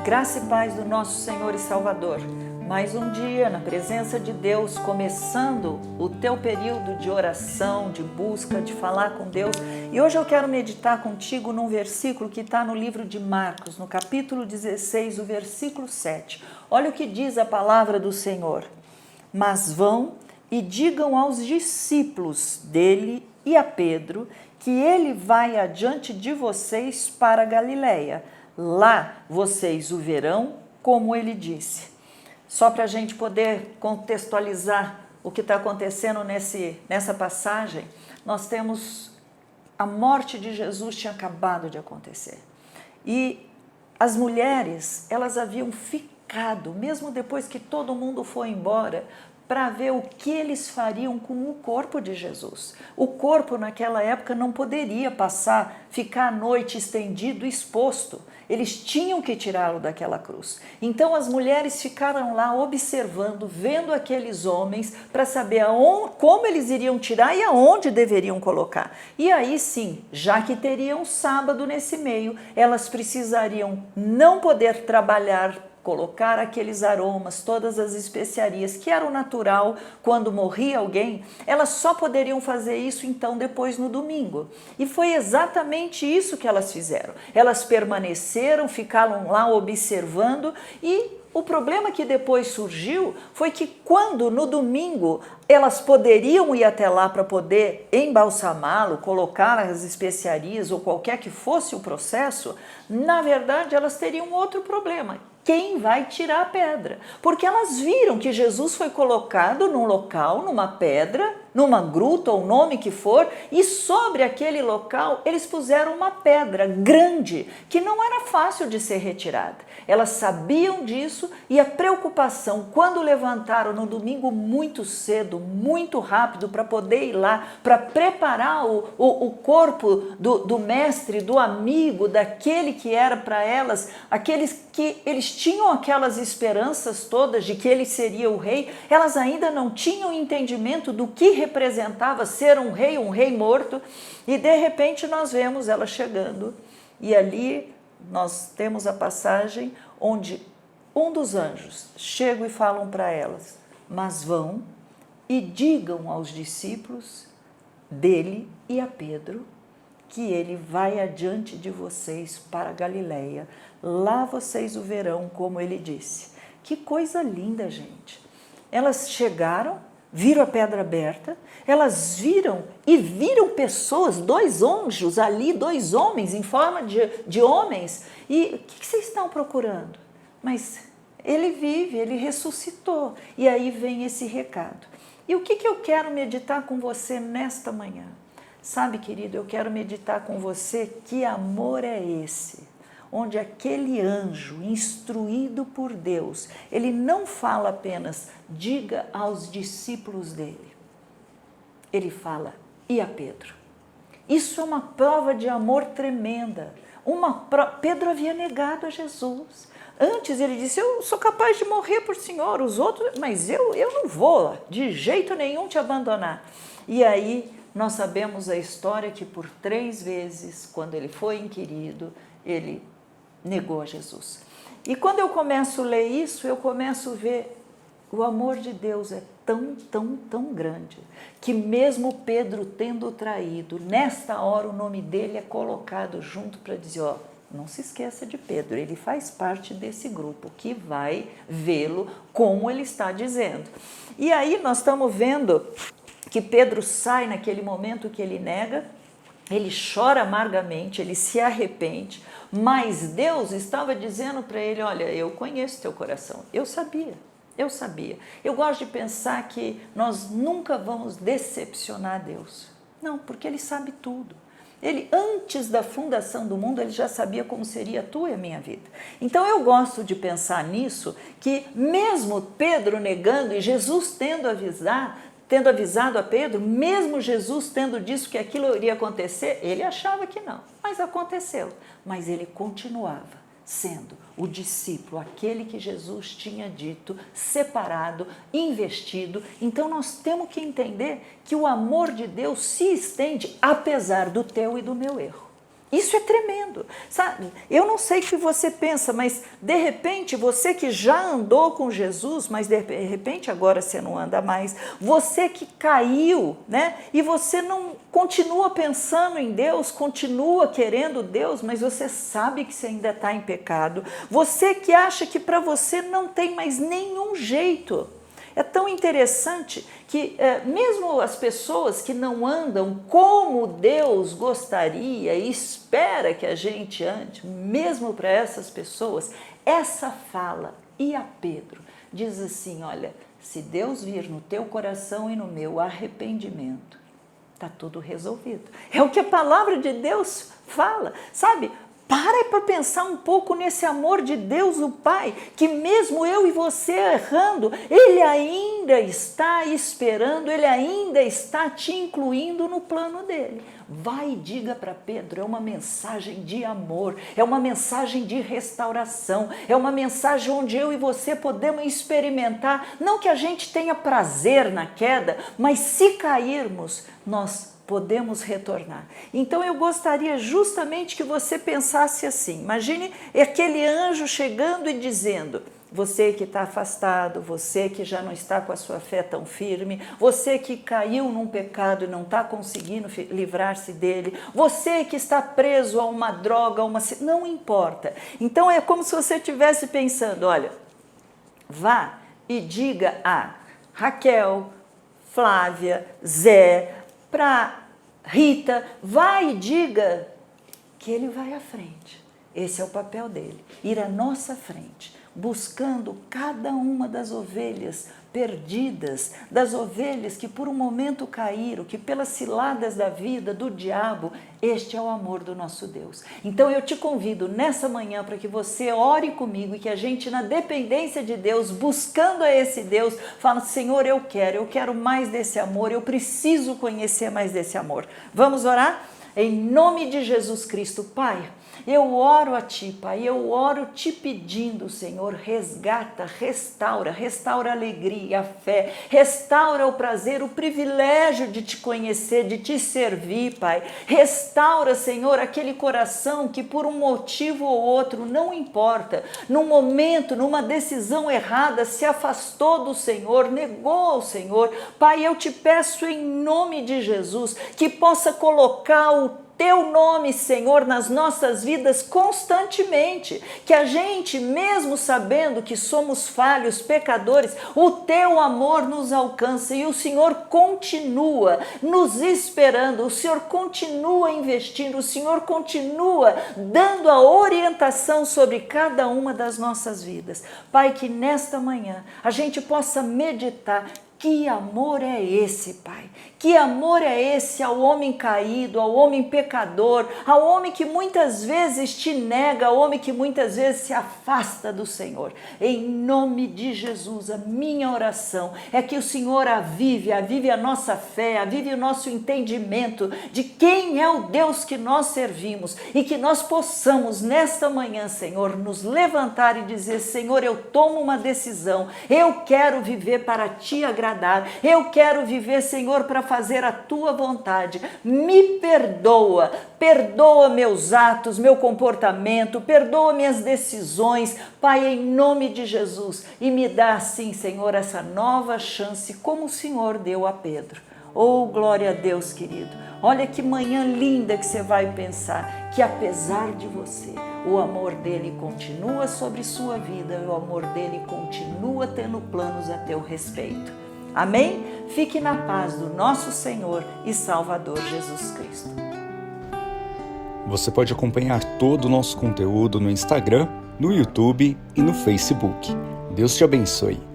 Graça e paz do nosso Senhor e Salvador. Mais um dia na presença de Deus, começando o teu período de oração, de busca, de falar com Deus. E hoje eu quero meditar contigo num versículo que está no livro de Marcos, no capítulo 16, o versículo 7. Olha o que diz a palavra do Senhor. Mas vão e digam aos discípulos dele e a Pedro que ele vai adiante de vocês para Galiléia. Lá vocês o verão, como ele disse. Só para a gente poder contextualizar o que está acontecendo nessa passagem, nós temos a morte de Jesus tinha acabado de acontecer. E as mulheres, elas haviam ficado, mesmo depois que todo mundo foi embora, para ver o que eles fariam com o corpo de Jesus. O corpo naquela época não poderia ficar à noite estendido, exposto. Eles tinham que tirá-lo daquela cruz. Então as mulheres ficaram lá observando, vendo aqueles homens para saber como eles iriam tirar e aonde deveriam colocar. E aí sim, já que teriam sábado nesse meio, elas precisariam não poder trabalhar, colocar aqueles aromas, todas as especiarias que eram natural quando morria alguém, elas só poderiam fazer isso então depois no domingo. E foi exatamente isso que elas fizeram. Elas permaneceram, ficaram lá observando e o problema que depois surgiu foi que quando no domingo elas poderiam ir até lá para poder embalsamá-lo, colocar as especiarias ou qualquer que fosse o processo, na verdade elas teriam outro problema. Quem vai tirar a pedra? Porque elas viram que Jesus foi colocado num local, numa pedra, numa gruta ou nome que for, e sobre aquele local eles puseram uma pedra grande que não era fácil de ser retirada. Elas sabiam disso e a preocupação, quando levantaram no domingo muito cedo, muito rápido, para poder ir lá, para preparar o corpo do mestre, do amigo, daquele que era para elas, aqueles que eles tinham aquelas esperanças todas de que ele seria o rei, elas ainda não tinham entendimento do que representava ser um rei morto, e de repente nós vemos ela chegando, e ali nós temos a passagem onde um dos anjos chega e falam para elas, mas vão e digam aos discípulos dele e a Pedro que ele vai adiante de vocês para Galiléia. Lá vocês o verão, como ele disse. Que coisa linda, gente. Elas chegaram, viram a pedra aberta, elas viram pessoas, dois anjos ali, dois homens em forma de homens. E o que vocês estão procurando? Mas ele vive, ele ressuscitou. E aí vem esse recado. E o que eu quero meditar com você nesta manhã? Sabe, querido, eu quero meditar com você que amor é esse, onde aquele anjo instruído por Deus, ele não fala apenas, diga aos discípulos dele. Ele fala, e a Pedro? Isso é uma prova de amor tremenda. Pedro havia negado a Jesus. Antes ele disse, eu sou capaz de morrer por Senhor, os outros, mas eu não vou de jeito nenhum te abandonar. E aí nós sabemos a história que por 3 vezes, quando ele foi inquirido, ele negou a Jesus. E quando eu começo a ler isso, eu começo a ver o amor de Deus é tão grande, que mesmo Pedro tendo traído, nesta hora o nome dele é colocado junto para dizer, ó, não se esqueça de Pedro, ele faz parte desse grupo que vai vê-lo como ele está dizendo. E aí nós estamos vendo que Pedro sai naquele momento que ele nega, ele chora amargamente, ele se arrepende, mas Deus estava dizendo para ele, olha, eu conheço teu coração, eu sabia. Eu gosto de pensar que nós nunca vamos decepcionar Deus. Não, porque Ele sabe tudo. Ele, antes da fundação do mundo, Ele já sabia como seria a tua e a minha vida. Então eu gosto de pensar nisso, que mesmo Pedro negando e Jesus tendo avisado a Pedro, mesmo Jesus tendo dito que aquilo iria acontecer, ele achava que não, mas aconteceu. Mas ele continuava sendo o discípulo, aquele que Jesus tinha dito, separado, investido. Então nós temos que entender que o amor de Deus se estende apesar do teu e do meu erro. Isso é tremendo, sabe? Eu não sei o que você pensa, mas de repente você que já andou com Jesus, mas de repente agora você não anda mais, você que caiu, né? E você não continua pensando em Deus, continua querendo Deus, mas você sabe que você ainda está em pecado. Você que acha que para você não tem mais nenhum jeito. É tão interessante que mesmo as pessoas que não andam como Deus gostaria e espera que a gente ande, mesmo para essas pessoas, essa fala, e a Pedro, diz assim, olha, se Deus vir no teu coração e no meu arrependimento, está tudo resolvido. É o que a palavra de Deus fala, sabe? Para pensar um pouco nesse amor de Deus, o Pai, que mesmo eu e você errando, Ele ainda está esperando, Ele ainda está te incluindo no plano dele. Vai e diga para Pedro, é uma mensagem de amor, é uma mensagem de restauração, é uma mensagem onde eu e você podemos experimentar, não que a gente tenha prazer na queda, mas se cairmos, nós podemos retornar. Então eu gostaria justamente que você pensasse assim, imagine aquele anjo chegando e dizendo, você que está afastado, você que já não está com a sua fé tão firme, você que caiu num pecado e não está conseguindo livrar-se dele, você que está preso a uma droga, não importa. Então é como se você estivesse pensando, olha, vá e diga a Raquel, Flávia, Zé, para Rita, vai e diga que ele vai à frente. Esse é o papel dele, ir à nossa frente, buscando cada uma das ovelhas perdidas, das ovelhas que por um momento caíram, que pelas ciladas da vida, do diabo, este é o amor do nosso Deus. Então eu te convido nessa manhã para que você ore comigo e que a gente, na dependência de Deus, buscando a esse Deus, fala, Senhor, eu quero mais desse amor, eu preciso conhecer mais desse amor. Vamos orar? Em nome de Jesus Cristo, Pai, eu oro a Ti, Pai, eu oro Te pedindo, Senhor, resgata, restaura a alegria, a fé, restaura o prazer, o privilégio de Te conhecer, de Te servir, Pai. Restaura, Senhor, aquele coração que por um motivo ou outro, não importa, num momento, numa decisão errada, se afastou do Senhor, negou o Senhor. Pai, eu Te peço em nome de Jesus, que possa colocar o Teu nome, Senhor, nas nossas vidas constantemente, que a gente, mesmo sabendo que somos falhos, pecadores, o Teu amor nos alcança e o Senhor continua nos esperando, o Senhor continua investindo, o Senhor continua dando a orientação sobre cada uma das nossas vidas. Pai, que nesta manhã a gente possa meditar. Que amor é esse, Pai? Que amor é esse ao homem caído, ao homem pecador, ao homem que muitas vezes te nega, ao homem que muitas vezes se afasta do Senhor. Em nome de Jesus, a minha oração é que o Senhor avive a nossa fé, avive o nosso entendimento de quem é o Deus que nós servimos e que nós possamos nesta manhã, Senhor, nos levantar e dizer, Senhor, eu tomo uma decisão, eu quero viver para Te agradar. Eu quero viver, Senhor, para fazer a Tua vontade. Me perdoa, perdoa meus atos, meu comportamento, perdoa minhas decisões, Pai, em nome de Jesus, e me dá assim, Senhor, essa nova chance, como o Senhor deu a Pedro. Oh, glória a Deus, querido. Olha que manhã linda que você vai pensar, que apesar de você, o amor dele continua sobre sua vida, o amor dele continua tendo planos a teu respeito. Amém? Fique na paz do nosso Senhor e Salvador Jesus Cristo. Você pode acompanhar todo o nosso conteúdo no Instagram, no YouTube e no Facebook. Deus te abençoe.